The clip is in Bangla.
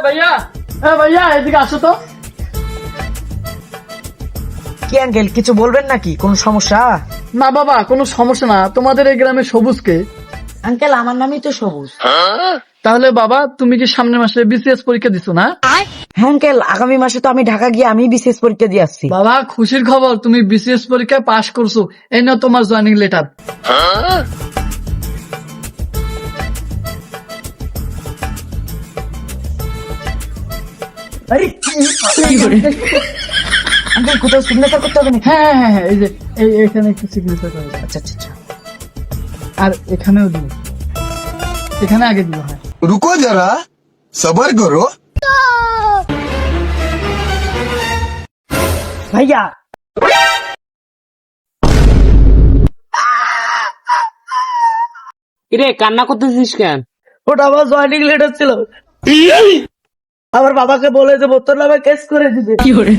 ভাইয়া এদিকে আসো তো। কি আঙ্কেল কিছু বলবেন নাকি, কোন সমস্যা? না বাবা, কোনো সমস্যা না। তোমাদের এই গ্রামে সবুজকে? আঙ্কেল আমার নামই তো সবুজ। তাহলে বাবা তুমি কি সামনের মাসে বিসিএস পরীক্ষা দিছো না? হ্যাঁ আঙ্কেল, আগামী মাসে তো আমি ঢাকা গিয়ে আমি বিশেষ পরীক্ষা দিয়ে আসছি। বাবা খুশির খবর, তুমি বিসিএস পরীক্ষায় পাশ করছো। এই নাও তোমার জয়েনিং লেটার। আরে কি করে আঙ্কেল, কোথাও সিগনেচার করতে হবে নাকি? হ্যাঁ, এই যে এখানে একটু সিগনেচার করে দাও। আচ্ছা আচ্ছা আচ্ছা। আর এখানেও দিব, এখানে আগে দিব। হ্যাঁ रुको जरा सबर करो। ভাইয়া কিরে কান্না করতেছিস কেন? ওটা আমার জয়েনিং লেটার ছিল। আমার বাবাকে বলে যে বোতল নামে কেস করে দিবে। কি করে